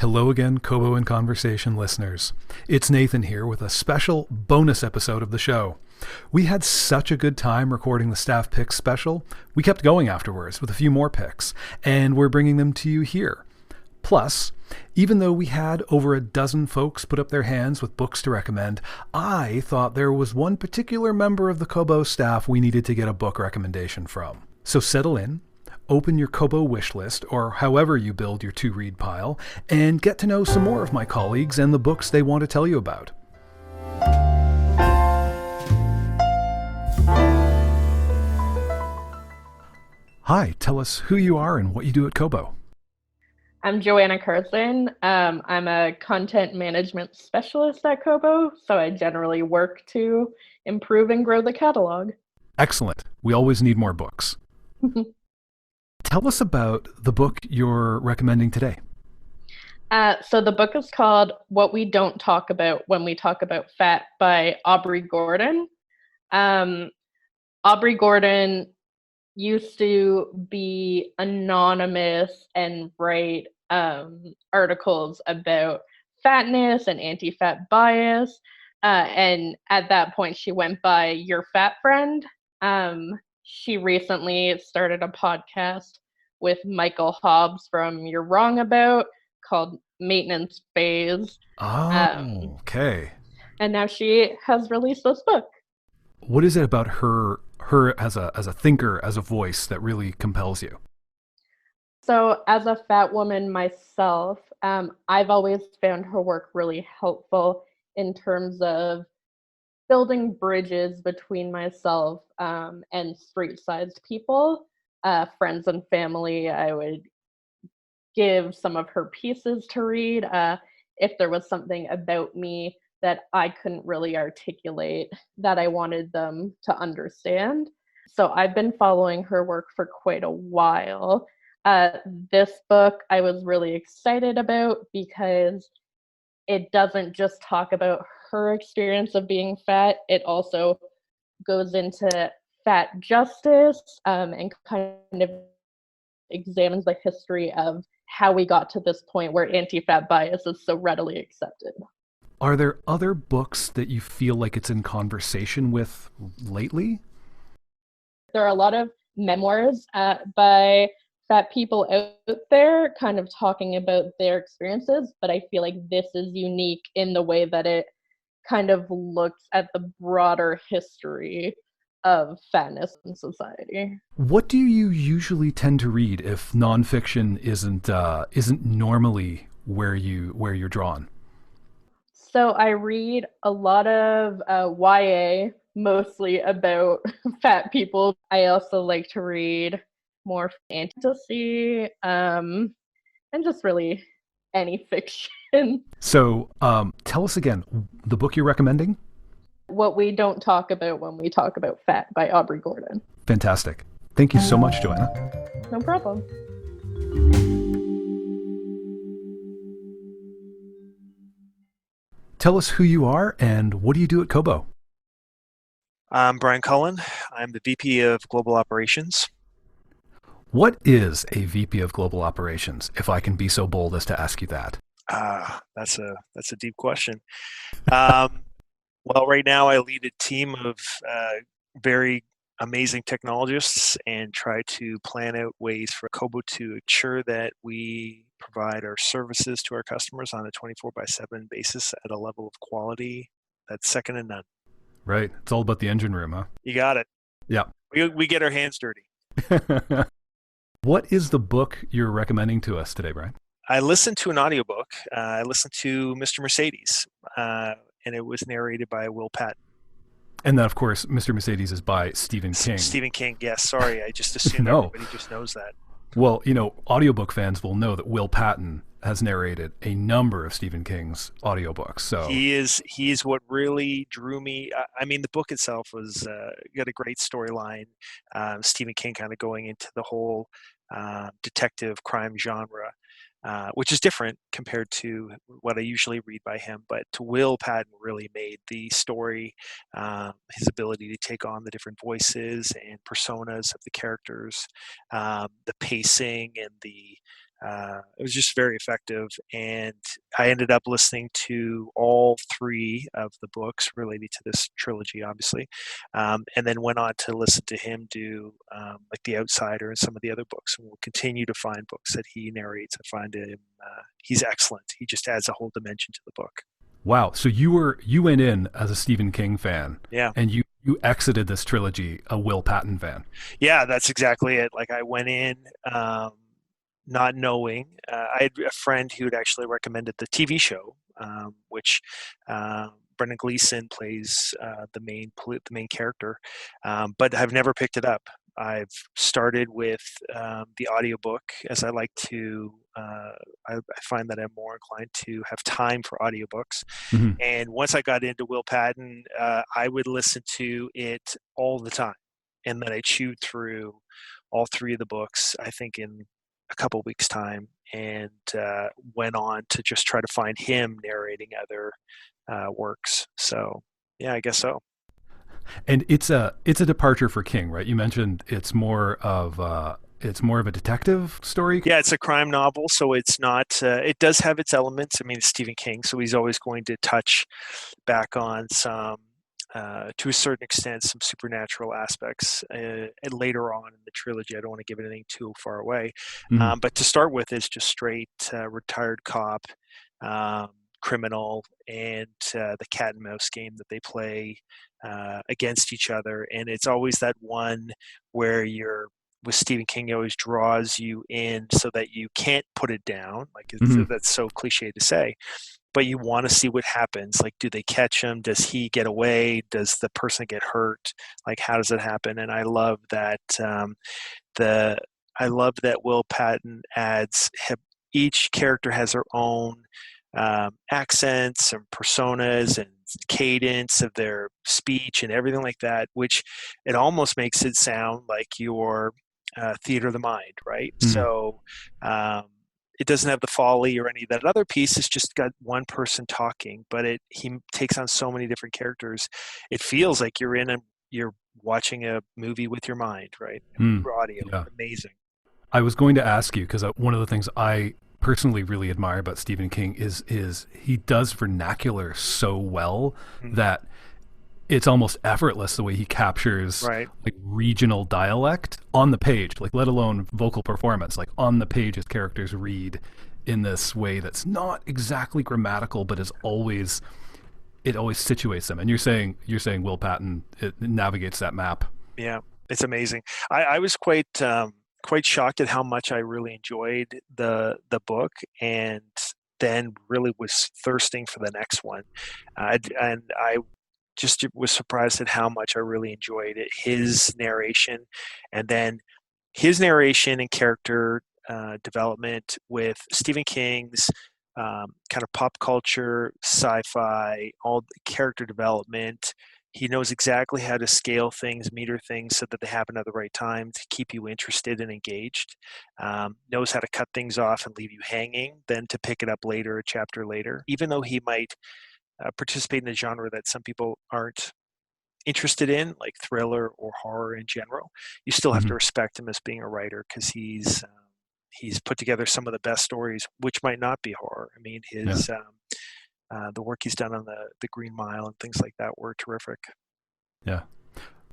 Hello again, Kobo in Conversation listeners. It's Nathan here with a special bonus episode of the show. We had such a good time recording the staff picks special, we kept going afterwards with a few more picks, and we're bringing them to you here. Plus, even though we had over a dozen folks put up their hands with books to recommend, I thought there was one particular member of the Kobo staff we needed to get a book recommendation from. So settle in, open your Kobo wish list, or however you build your to-read pile, and get to know some more of my colleagues and the books they want to tell you about. Hi, tell us who you are and what you do at Kobo. I'm Joanna Carson. I'm a content management specialist at Kobo, so I generally work to improve and grow the catalog. Excellent. We always need more books. Tell us about the book you're recommending today. So the book is called What We Don't Talk About When We Talk About Fat by Aubrey Gordon. Aubrey Gordon used to be anonymous and write articles about fatness and anti-fat bias. And at that point, she went by Your Fat Friend. She recently started a podcast with Michael Hobbs from You're Wrong About called Maintenance Phase. Okay. And now she has released this book. What is it about her as a thinker, as a voice that really compels you? So as a fat woman myself, I've always found her work really helpful in terms of building bridges between myself and street-sized people, friends and family. I would give some of her pieces to read if there was something about me that I couldn't really articulate that I wanted them to understand. So I've been following her work for quite a while. This book I was really excited about because it doesn't just talk about her experience of being fat, it also goes into fat justice and kind of examines the history of how we got to this point where anti-fat bias is so readily accepted. Are there other books that you feel like it's in conversation with lately? There are a lot of memoirs by fat people out there kind of talking about their experiences, but I feel like this is unique in the way that it kind of looks at the broader history of fatness in society. What do you usually tend to read if nonfiction isn't normally where you're drawn? So I read a lot of YA, mostly about fat people. I also like to read more fantasy, and just really any fiction. So tell us again, the book you're recommending? What We Don't Talk About When We Talk About Fat by Aubrey Gordon. Fantastic. Thank you so much, Joanna. No problem. Tell us who you are and what do you do at Kobo? I'm Brian Cullen. I'm the VP of Global Operations. What is a VP of Global Operations, if I can be so bold as to ask you that? That's a deep question. Well, right now I lead a team of very amazing technologists and try to plan out ways for Kobo to ensure that we provide our services to our customers on a 24/7 basis at a level of quality that's second to none. Right. It's all about the engine room, huh? You got it. Yeah. We get our hands dirty. What is the book you're recommending to us today, Brian? I listened to an audiobook. I listened to Mr. Mercedes, and it was narrated by Will Patton. And then, of course, Mr. Mercedes is by Stephen King. Stephen King, yes. Sorry, I just assumed No. everybody just knows that. Well, audiobook fans will know that Will Patton has narrated a number of Stephen King's audiobooks. So he is what really drew me. I mean, the book itself was got a great storyline. Stephen King kind of going into the whole detective crime genre, which is different compared to what I usually read by him. But to Will Patton really made the story, his ability to take on the different voices and personas of the characters, the pacing and the it was just very effective. And I ended up listening to all three of the books related to this trilogy, obviously, and then went on to listen to him do like The Outsider and some of the other books. And we'll continue to find books that he narrates. I find him he's excellent. He just adds a whole dimension to the book. Wow. So you went in as a Stephen King fan, Yeah, and you exited this trilogy a Will Patton fan. yeah, that's exactly it. Like I went in. Not knowing. I had a friend who had actually recommended the TV show, which Brendan Gleeson plays the main character, but I've never picked it up. I've started with the audiobook as I like to. I find that I'm more inclined to have time for audiobooks. Mm-hmm. And once I got into Will Patton, I would listen to it all the time, and then I chewed through all three of the books. I think in a couple weeks time, and went on to just try to find him narrating other works. So yeah, I guess so. And it's a departure for King, right? You mentioned it's more of a detective story. Yeah, it's a crime novel, so it's not. It does have its elements. I mean, it's Stephen King, so he's always going to touch back on some. To a certain extent, some supernatural aspects and later on in the trilogy. I don't want to give anything too far away. Mm-hmm. But to start with, it's just straight retired cop, criminal, and the cat and mouse game that they play against each other. And it's always that one where with Stephen King, he always draws you in so that you can't put it down. Like that's so cliche to say. But you want to see what happens. Like, do they catch him? Does he get away? Does the person get hurt? Like, how does it happen? And I love that Will Patton adds each character has their own accents and personas and cadence of their speech and everything like that, which it almost makes it sound like your theater of the mind, right? Mm-hmm. So it doesn't have the folly or any of that other piece. It's just got one person talking, but he takes on so many different characters. It feels like you're watching a movie with your mind, right? Audio, yeah. Amazing. I was going to ask you, because one of the things I personally really admire about Stephen King is he does vernacular so well that it's almost effortless the way he captures like regional dialect on the page, like let alone vocal performance. Like on the page, his characters read in this way that's not exactly grammatical, but it always situates them. And you're saying Will Patton, it navigates that map. Yeah, it's amazing. I was quite shocked at how much I really enjoyed the book, and then really was thirsting for the next one. And I just was surprised at how much I really enjoyed it. His narration, and then his narration and character development with Stephen King's kind of pop culture, sci-fi, all the character development. He knows exactly how to scale things, meter things so that they happen at the right time to keep you interested and engaged. Knows how to cut things off and leave you hanging, then to pick it up later, a chapter later. Even though he might participate in a genre that some people aren't interested in, like thriller or horror in general, you still have to respect him as being a writer, because he's put together some of the best stories, which might not be horror. I mean, his the work he's done on the Green Mile and things like that were terrific. Yeah.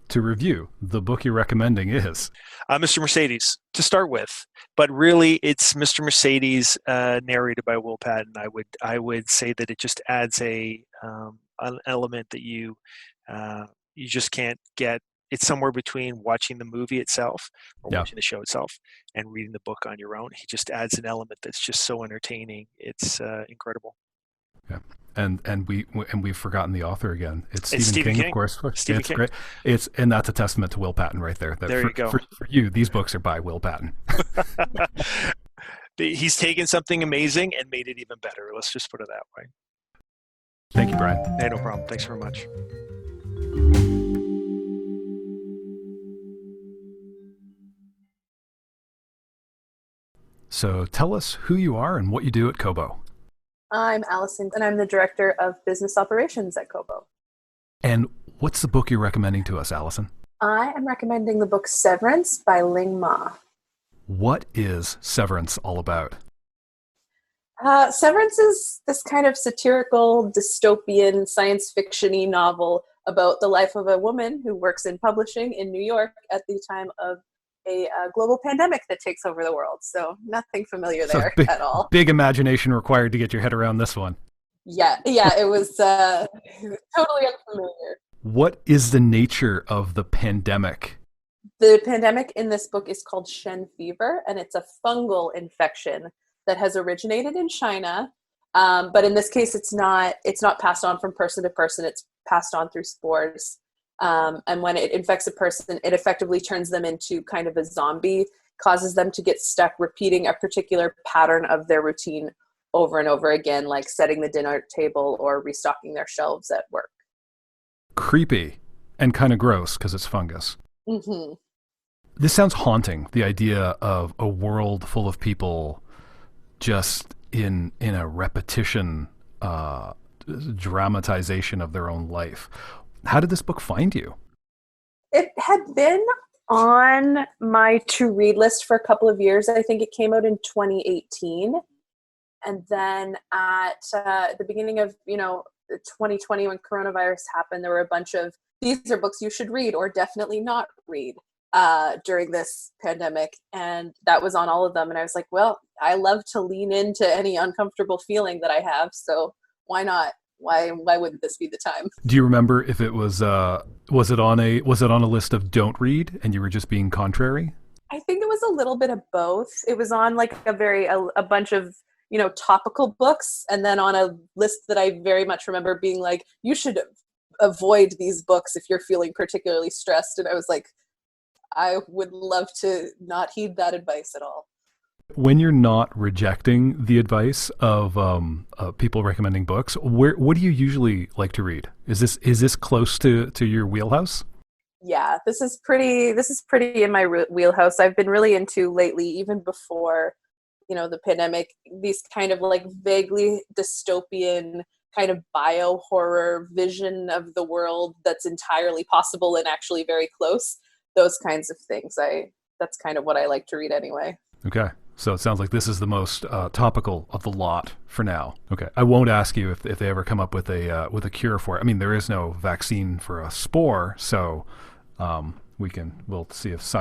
To review, the book you're recommending is Mr. Mercedes to start with, but really it's Mr. Mercedes narrated by Will Patton. I would say that it just adds an element that you just can't get. It's somewhere between watching the movie itself or watching the show itself and reading the book on your own. He just adds an element that's just so entertaining. It's incredible. Yeah. And we've forgotten the author again. It's Stephen King, of course. Stephen King. Great. And that's a testament to Will Patton right there. There you go. For you, these books are by Will Patton. He's taken something amazing and made it even better. Let's just put it that way. Thank you, Brian. Hey, no problem. Thanks very much. So tell us who you are and what you do at Kobo. I'm Allison, and I'm the Director of Business Operations at Kobo. And what's the book you're recommending to us, Allison? I am recommending the book Severance by Lingma. What is Severance all about? Severance is this kind of satirical, dystopian, science fiction-y novel about the life of a woman who works in publishing in New York at the time of a global pandemic that takes over the world. So nothing familiar there at all. Big imagination required to get your head around this one. Yeah, it was totally unfamiliar. What is the nature of the pandemic? The pandemic in this book is called Shen fever, and it's a fungal infection that has originated in China. But in this case, it's not passed on from person to person. It's passed on through spores. And when it infects a person, it effectively turns them into kind of a zombie, causes them to get stuck repeating a particular pattern of their routine over and over again, like setting the dinner table or restocking their shelves at work. Creepy and kind of gross because it's fungus. Mm-hmm. This sounds haunting, the idea of a world full of people just in a repetition, dramatization of their own life. How did this book find you? It had been on my to-read list for a couple of years. I think it came out in 2018. And then at the beginning of, 2020, when coronavirus happened, there were a bunch of, these are books you should read or definitely not read during this pandemic. And that was on all of them. And I was like, well, I love to lean into any uncomfortable feeling that I have. So why not? Why wouldn't this be the time? Do you remember if it was it on a list of don't read and you were just being contrary? I think it was a little bit of both. It was on like a bunch of topical books, and then on a list that I very much remember being like, you should avoid these books if you're feeling particularly stressed. And I was like, I would love to not heed that advice at all. When you're not rejecting the advice of people recommending books, what do you usually like to read? Is this close to your wheelhouse? Yeah, this is pretty in my wheelhouse. I've been really into lately, even before the pandemic, these kind of like vaguely dystopian kind of bio horror vision of the world that's entirely possible and actually very close. Those kinds of things. That's kind of what I like to read anyway. Okay. So it sounds like this is the most topical of the lot for now. Okay. I won't ask you if they ever come up with a cure for it. I mean, there is no vaccine for a spore, so we'll see if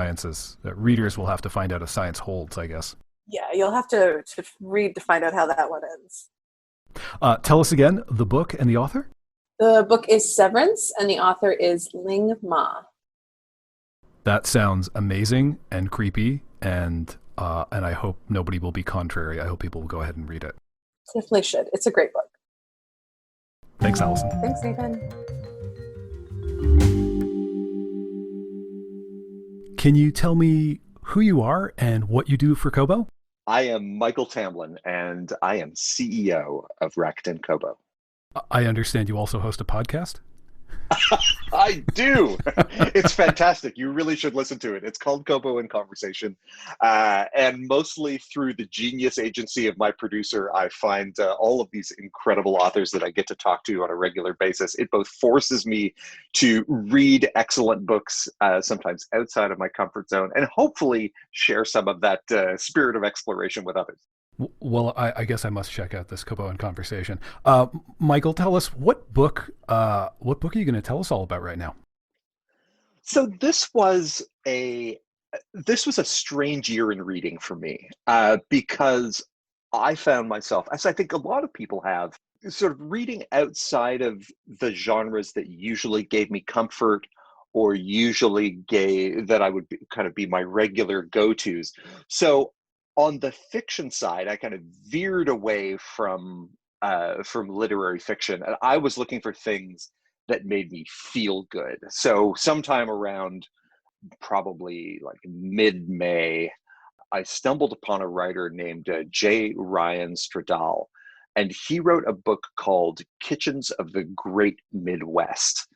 readers will have to find out if science holds, I guess. Yeah, you'll have to read to find out how that one ends. Tell us again the book and the author. The book is Severance, and the author is Lingma. That sounds amazing and creepy, and I hope nobody will be contrary. I hope people will go ahead and read it. Definitely should. It's a great book. Thanks, Allison. Thanks, Nathan. Can you tell me who you are and what you do for Kobo? I am Michael Tamlin, and I am CEO of Rakuten Kobo. I understand you also host a podcast? I do. It's fantastic. You really should listen to it. It's called Kobo in Conversation. And mostly through the genius agency of my producer, I find all of these incredible authors that I get to talk to on a regular basis. It both forces me to read excellent books, sometimes outside of my comfort zone, and hopefully share some of that spirit of exploration with others. Well, I guess I must check out this Kobo in Conversation. Michael, tell us what book are you going to tell us all about right now? So this was a strange year in reading for me because I found myself, as I think a lot of people have, sort of reading outside of the genres that usually gave me comfort or usually that I would kind of be my regular go-tos. So on the fiction side, I kind of veered away from literary fiction, and I was looking for things that made me feel good. So sometime around probably like mid-May, I stumbled upon a writer named J. Ryan Stradal, and he wrote a book called Kitchens of the Great Midwest,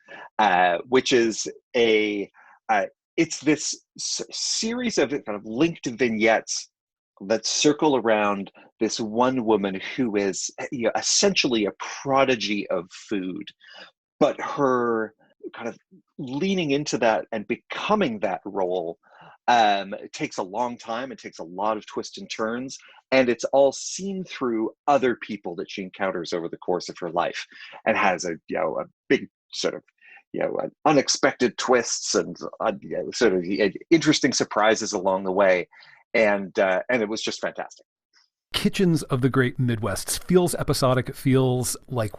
which is it's this series of kind of linked vignettes that circle around this one woman who is essentially a prodigy of food, but her kind of leaning into that and becoming that role takes a long time. It takes a lot of twists and turns, and it's all seen through other people that she encounters over the course of her life, and has a big sort of unexpected twists and sort of interesting surprises along the way, and it was just fantastic. Kitchens of the Great Midwest feels episodic. It feels like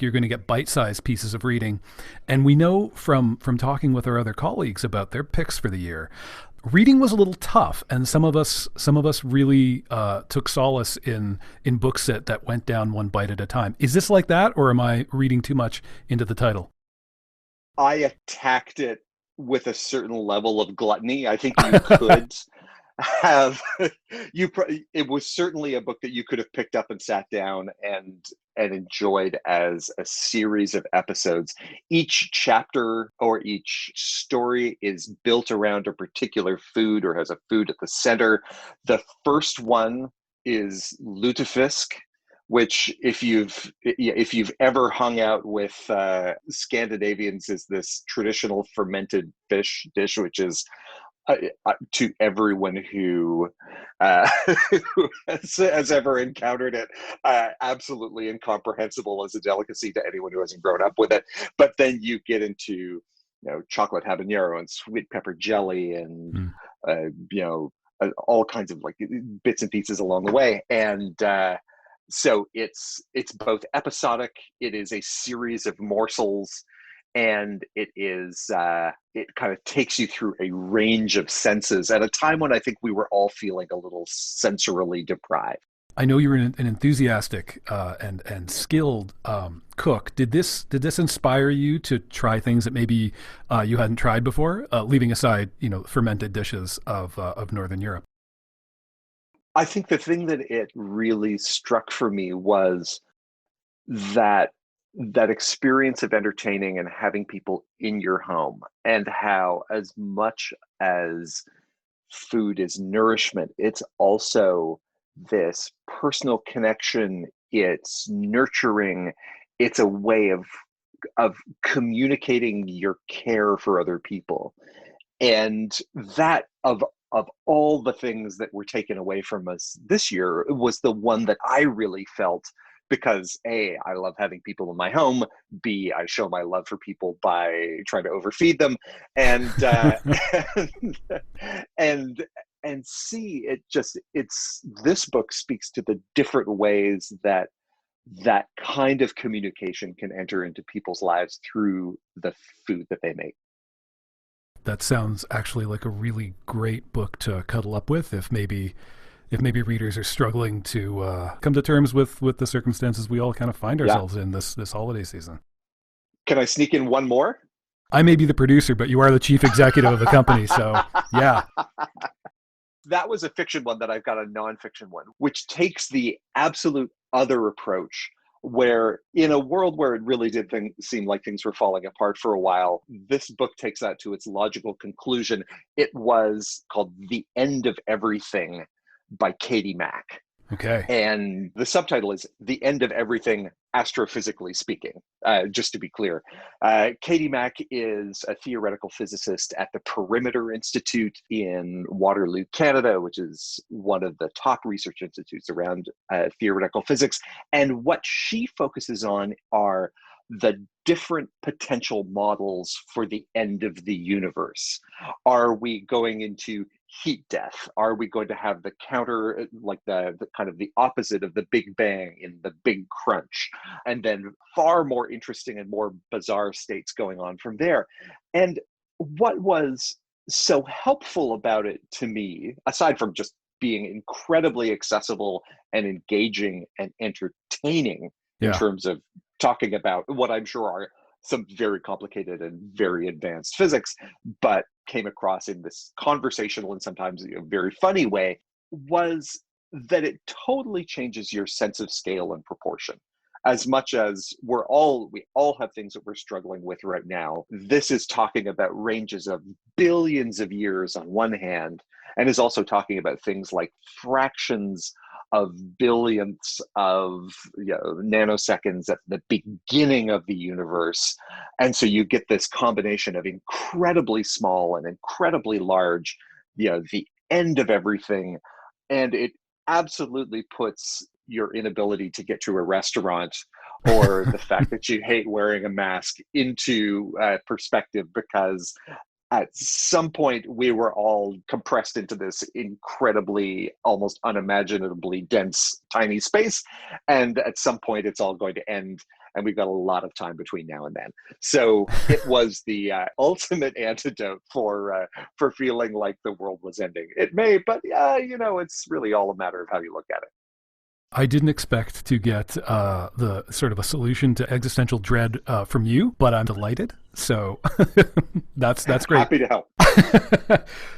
you're going to get bite-sized pieces of reading, and we know from talking with our other colleagues about their picks for the year, reading was a little tough, and some of us really took solace in books that went down one bite at a time. Is this like that, or am I reading too much into the title? I attacked it with a certain level of gluttony. I think you could have it was certainly a book that you could have picked up and sat down and enjoyed as a series of episodes. Each chapter or each story is built around a particular food or has a food at the center. The first one is lutefisk, which if you've ever hung out with Scandinavians, is this traditional fermented fish dish, which is to everyone who has ever encountered it, absolutely incomprehensible as a delicacy to anyone who hasn't grown up with it. But then you get into chocolate habanero and sweet pepper jelly and all kinds of like bits and pieces along the way, and so it's both episodic, it is a series of morsels, and it kind of takes you through a range of senses at a time when I think we were all feeling a little sensorily deprived. I know you're an enthusiastic and skilled cook. Did this inspire you to try things that maybe you hadn't tried before, leaving aside fermented dishes of Northern Europe? I think the thing that it really struck for me was that experience of entertaining and having people in your home, and how as much as food is nourishment, it's also this personal connection, it's nurturing, it's a way of communicating your care for other people. And that of all the things that were taken away from us this year was the one that I really felt, because A, I love having people in my home, B, I show my love for people by trying to overfeed them, and and C, this book speaks to the different ways that kind of communication can enter into people's lives through the food that they make. That sounds actually like a really great book to cuddle up with if maybe readers are struggling to come to terms with the circumstances we all kind of find ourselves in this holiday season. Can I sneak in one more? I may be the producer, but you are the chief executive of the company, so yeah. That was a fiction one that I've got a nonfiction one, which takes the absolute other approach, where in a world where it really did seem like things were falling apart for a while, this book takes that to its logical conclusion. It was called The End of Everything by Katie Mack. Okay. And the subtitle is The End of Everything, Astrophysically Speaking, just to be clear. Katie Mack is a theoretical physicist at the Perimeter Institute in Waterloo, Canada, which is one of the top research institutes around theoretical physics. And what she focuses on are the different potential models for the end of the universe. Are we going into heat death? Are we going to have the counter, like the kind of the opposite of the Big Bang in the Big Crunch? And then far more interesting and more bizarre states going on from there. And what was so helpful about it to me, aside from just being incredibly accessible and engaging and entertaining in terms of talking about what I'm sure are some very complicated and very advanced physics, but came across in this conversational and sometimes very funny way, was that it totally changes your sense of scale and proportion. As much as we all have things that we're struggling with right now, this is talking about ranges of billions of years on one hand, and is also talking about things like fractions of billionths of nanoseconds at the beginning of the universe. And so you get this combination of incredibly small and incredibly large, the end of everything. And it absolutely puts your inability to get to a restaurant or the fact that you hate wearing a mask into perspective, because at some point we were all compressed into this incredibly, almost unimaginably dense, tiny space. And at some point it's all going to end. And we've got a lot of time between now and then. So it was the ultimate antidote for feeling like the world was ending. It may, but it's really all a matter of how you look at it. I didn't expect to get the sort of a solution to existential dread from you, but I'm delighted. So that's great. Happy to help.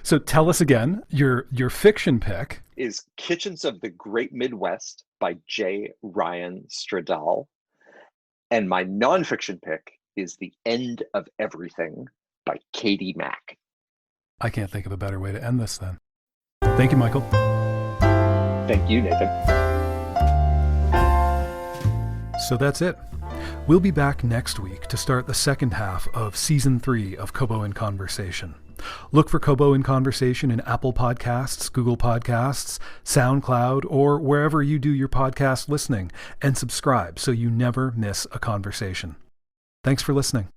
So tell us again, your fiction pick is Kitchens of the Great Midwest by J. Ryan Stradal. And my nonfiction pick is The End of Everything by Katie Mack. I can't think of a better way to end this then. Thank you, Michael. Thank you, Nathan. So that's it. We'll be back next week to start the second half of Season 3 of Kobo in Conversation. Look for Kobo in Conversation in Apple Podcasts, Google Podcasts, SoundCloud, or wherever you do your podcast listening, and subscribe so you never miss a conversation. Thanks for listening.